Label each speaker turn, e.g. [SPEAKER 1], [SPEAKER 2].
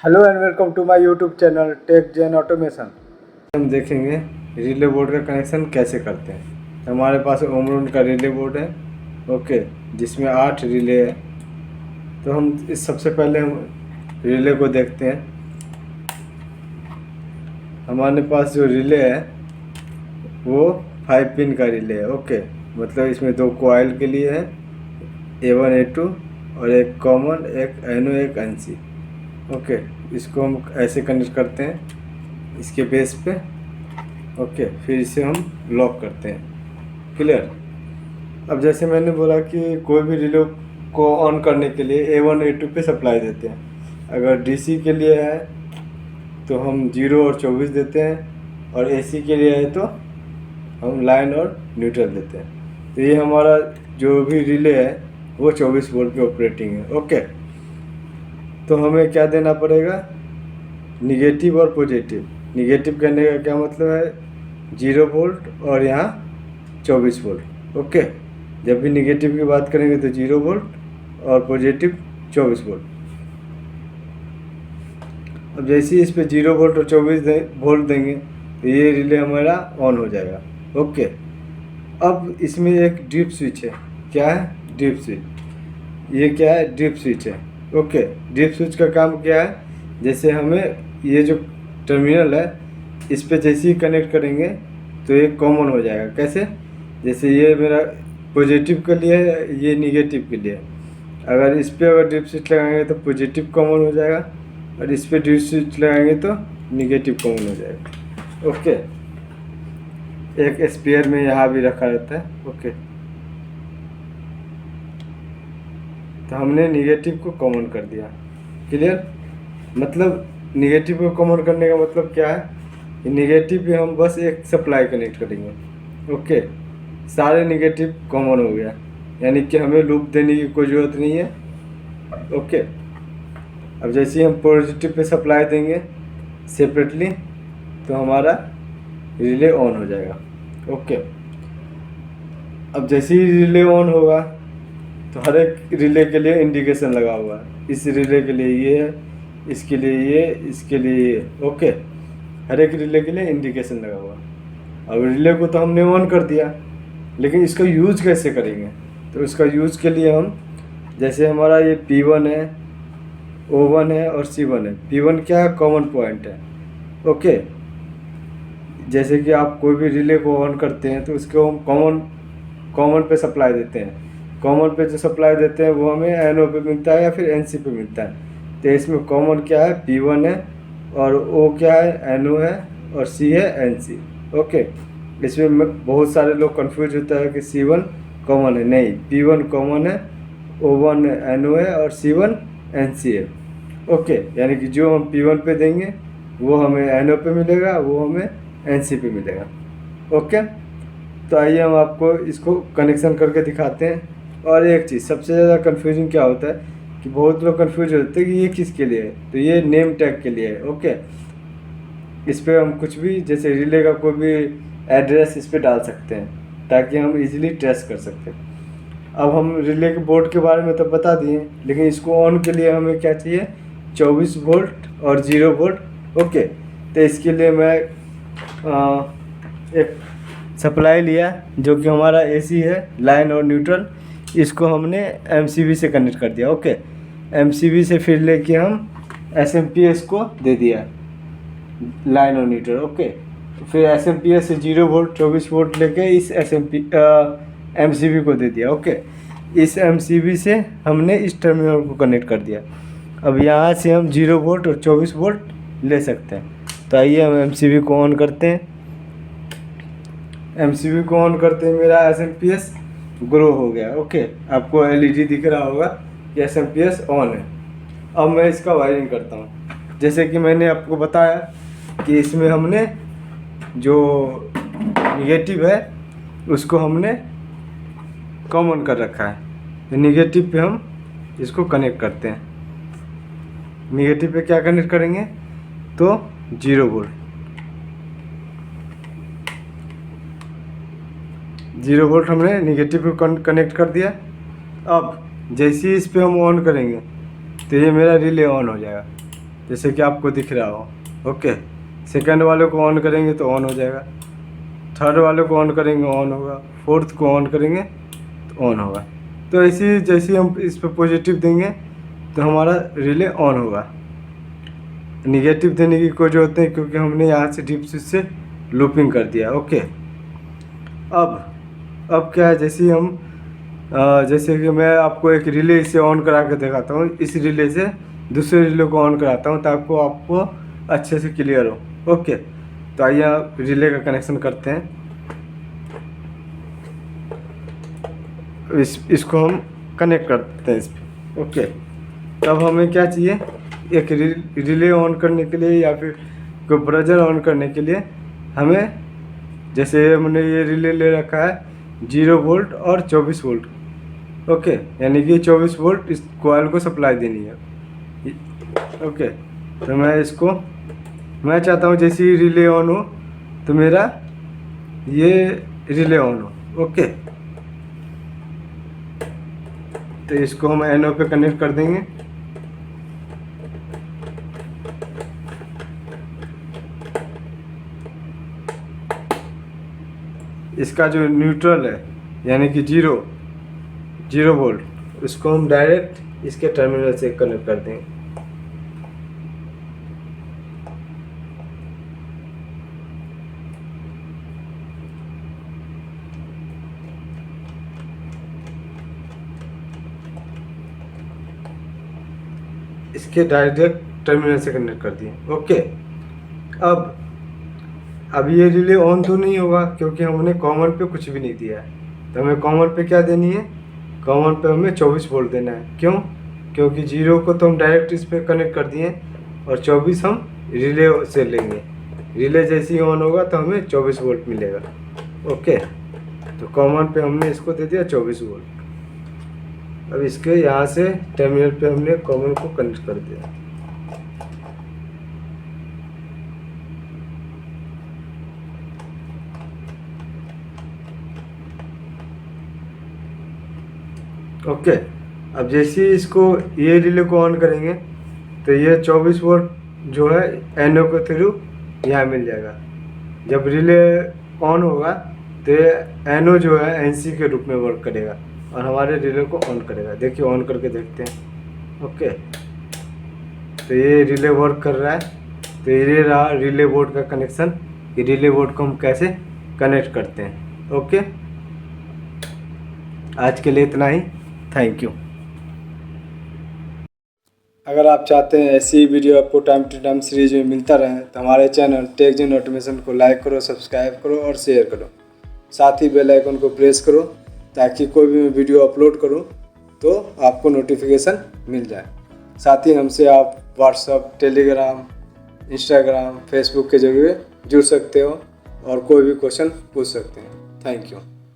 [SPEAKER 1] Hello and welcome to my YouTube channel Tech Gen Automation. हम देखेंगे relay board का connection कैसे करते हैं। हमारे पास ओमरोन का रिले बोर्ड है, ओके, जिसमें 8 रिले है। तो हम इस सबसे पहले हम रिले को देखते हैं। हमारे पास जो रिले है वो 5 पिन का रिले है, ओके। मतलब इसमें 2 कॉइल के लिए है, A1 A2 और एक कॉमन, एक NO एक NC, ओके। इसको हम ऐसे कनेक्ट करते हैं इसके बेस पे, ओके। फिर इसे हम लॉक करते हैं, क्लियर। अब जैसे मैंने बोला कि कोई भी रिले को ऑन करने के लिए A1 A2 पे सप्लाई देते हैं। अगर DC के लिए है तो हम 0 और 24 देते हैं, और AC के लिए है तो हम लाइन और न्यूट्रल देते हैं। तो ये हमारा जो भी रिले है वो 24 वोल्ट पे ऑपरेटिंग है, ओके। तो हमें क्या देना पड़ेगा, निगेटिव और पॉजिटिव। निगेटिव कहने का क्या मतलब है, 0 वोल्ट और यहाँ 24 वोल्ट, ओके। जब भी निगेटिव की बात करेंगे तो 0 वोल्ट और पॉजिटिव 24 वोल्ट। अब जैसे ही इस पर 0 वोल्ट और 24 वोल्ट देंगे तो ये रिले हमारा ऑन हो जाएगा, ओके। अब इसमें एक ड्रिप स्विच है। क्या है? Drip switch. ये क्या है? ड्रिप स्विच है, ओके। ड्रिप स्विच का काम क्या है, जैसे हमें ये जो टर्मिनल है इस पे जैसे ही कनेक्ट करेंगे तो ये कॉमन हो जाएगा। कैसे? जैसे ये मेरा पॉजिटिव के लिए है, ये निगेटिव के लिए है। अगर इस पे अगर ड्रिप स्विच लगाएंगे तो पॉजिटिव कॉमन हो जाएगा, और इस पे ड्रिप स्विच लगाएंगे तो निगेटिव कॉमन हो जाएगा, ओके। एक स्पेयर में यहाँ भी रखा रहता है, ओके। तो हमने निगेटिव को कॉमन कर दिया, क्लियर। मतलब निगेटिव को कॉमन करने का मतलब क्या है कि निगेटिव पे हम बस एक सप्लाई कनेक्ट करेंगे, ओके। सारे निगेटिव कॉमन हो गया, यानी कि हमें लूप देने की कोई ज़रूरत नहीं है, ओके। अब जैसे ही हम पॉजिटिव पे सप्लाई देंगे सेपरेटली तो हमारा रिले ऑन हो जाएगा, ओके। अब जैसे ही रिले ऑन होगा तो हर एक रिले के लिए इंडिकेशन लगा हुआ है। इस रिले के लिए ये है, इसके लिए ये, इसके लिए ये, ओके। हर एक रिले के लिए इंडिकेशन लगा हुआ है। अब रिले को तो हमने ऑन कर दिया, लेकिन इसका यूज़ कैसे करेंगे? तो इसका यूज़ के लिए हम, जैसे हमारा ये P1 है, O1 है और C1 है। P1 क्या है? कॉमन पॉइंट है, ओके। जैसे कि आप कोई भी रिले को ऑन करते हैं तो उसको हम कॉमन पे सप्लाई देते हैं। कॉमन पे जो सप्लाई देते हैं वो हमें NO पे मिलता है या फिर NC पे मिलता है। तो इसमें कॉमन क्या है? P1 है, और O क्या है? NO है, और C है NC, ओके। इसमें बहुत सारे लोग कंफ्यूज होता है कि C1 कॉमन है। नहीं, P1 कॉमन है, O1 NO है और C1 NC है, ओके। यानी कि जो हम P1 पे देंगे वो हमें NO पे मिलेगा, वो हमें NC पे मिलेगा, ओके। तो आइए हम आपको इसको कनेक्शन करके दिखाते हैं। और एक चीज़ सबसे ज़्यादा कन्फ्यूजन क्या होता है कि बहुत लोग कन्फ्यूज होते हैं कि ये किसके लिए है। तो ये नेम टैग के लिए है, ओके। इस पर हम कुछ भी, जैसे रिले का कोई भी एड्रेस इस पर डाल सकते हैं ताकि हम इजीली ट्रेस कर सकते हैं। अब हम रिले के बोर्ड के बारे में तो बता दिए, लेकिन इसको ऑन के लिए हमें क्या चाहिए? 24 वोल्ट और 0 वोल्ट, ओके। तो इसके लिए मैं एक सप्लाई लिया जो कि हमारा AC है, लाइन और न्यूट्रल। इसको हमने MCB से कनेक्ट कर दिया, ओके। MCB से फिर लेके हम SMPS को दे दिया, लाइन और न्यूट्रल, ओके। फिर SMPS से 0 वोल्ट 24 वोल्ट लेके इस MCB को दे दिया, ओके। इस MCB से हमने इस टर्मिनल को कनेक्ट कर दिया। अब यहाँ से हम 0 वोल्ट और 24 वोल्ट ले सकते हैं। तो आइए हम MCB को ऑन करते हैं। MCB को ऑन करते हैं, मेरा SMPS ग्रो हो गया, ओके। आपको LED दिख रहा होगा कि SMPS ऑन है। अब मैं इसका वायरिंग करता हूँ। जैसे कि मैंने आपको बताया कि इसमें हमने जो निगेटिव है उसको हमने कॉमन कर रखा है। तो निगेटिव पे हम इसको कनेक्ट करते हैं। निगेटिव पे क्या कनेक्ट करेंगे? तो 0 वोल्ट, 0 वोल्ट हमने निगेटिव को कनेक्ट कर दिया। अब जैसे ही इस पे हम ऑन करेंगे तो ये मेरा रिले ऑन हो जाएगा, जैसे कि आपको दिख रहा हो। ओके, सेकंड वाले को ऑन करेंगे तो ऑन हो जाएगा, थर्ड वाले को ऑन करेंगे ऑन होगा, फोर्थ को ऑन करेंगे तो ऑन होगा। तो ऐसे जैसे हम इस पर पॉजिटिव देंगे तो हमारा रिले ऑन होगा। निगेटिव देने की कोई ज़रूरत नहीं, क्योंकि हमने यहाँ से डीप स्विच से लूपिंग कर दिया। ओके, अब क्या है, जैसे हम जैसे कि मैं आपको एक रिले से ऑन करा के दिखाता हूँ, इस रिले से दूसरे रिले को ऑन कराता हूँ ताकि आपको अच्छे से क्लियर हो। ओके, तो आइए आप रिले का कनेक्शन करते हैं। इसको हम कनेक्ट करते हैं इस पर। ओके, तब हमें क्या चाहिए, एक रिले ऑन करने के लिए या फिर कोई ब्राउज़र ऑन करने के लिए हमें, जैसे हमने ये रिले ले रखा है 0 वोल्ट और 24 वोल्ट। ओके, यानी कि 24 वोल्ट इस कॉइल को सप्लाई देनी है। ओके, तो मैं चाहता हूँ जैसे ही रिले ऑन हो तो मेरा ये रिले ऑन हो। ओके, तो इसको हम NO पे कनेक्ट कर देंगे। इसका जो न्यूट्रल है यानी कि 0 वोल्ट, उसको हम डायरेक्ट इसके टर्मिनल से कनेक्ट कर देंगे। इसके डायरेक्ट टर्मिनल से कनेक्ट कर दिए। ओके, अब ये रिले ऑन तो नहीं होगा क्योंकि हमने कॉमन पे कुछ भी नहीं दिया है। तो हमें कॉमन पे क्या देनी है, कॉमन पे हमें 24 वोल्ट देना है। क्यों, क्योंकि 0 को तो हम डायरेक्ट इस पर कनेक्ट कर दिए और 24 हम रिले से लेंगे। रिले जैसे ही ऑन होगा तो हमें 24 वोल्ट मिलेगा। ओके, तो कॉमन पे हमने इसको दे दिया 24 वोल्ट। अब इसके यहाँ से टर्मिनल पे हमने कॉमन को कनेक्ट कर दिया। ओके, अब जैसे ही इसको ये रिले को ऑन करेंगे तो ये 24 वोल्ट जो है NO के थ्रू यहाँ मिल जाएगा। जब रिले ऑन होगा तो ये NO जो है NC के रूप में वर्क करेगा और हमारे रिले को ऑन करेगा। देखिए, ऑन करके देखते हैं। ओके, तो ये रिले वर्क कर रहा है। तो ये रहा रिले बोर्ड का कनेक्शन, कि रिले बोर्ड को हम कैसे कनेक्ट करते हैं। ओके, आज के लिए इतना ही। Thank you. अगर आप चाहते हैं ऐसी वीडियो आपको टाइम टू टाइम सीरीज में मिलता रहे तो हमारे चैनल टेक जिन ऑटोमेशन को लाइक करो, सब्सक्राइब करो और शेयर करो। साथ ही बेल आइकन को प्रेस करो ताकि कोई भी मैं वीडियो अपलोड करूं तो आपको नोटिफिकेशन मिल जाए। साथ ही हमसे आप व्हाट्सएप, टेलीग्राम, इंस्टाग्राम, फेसबुक के जरिए जुड़ सकते हो और कोई भी क्वेश्चन पूछ सकते हैं। Thank you.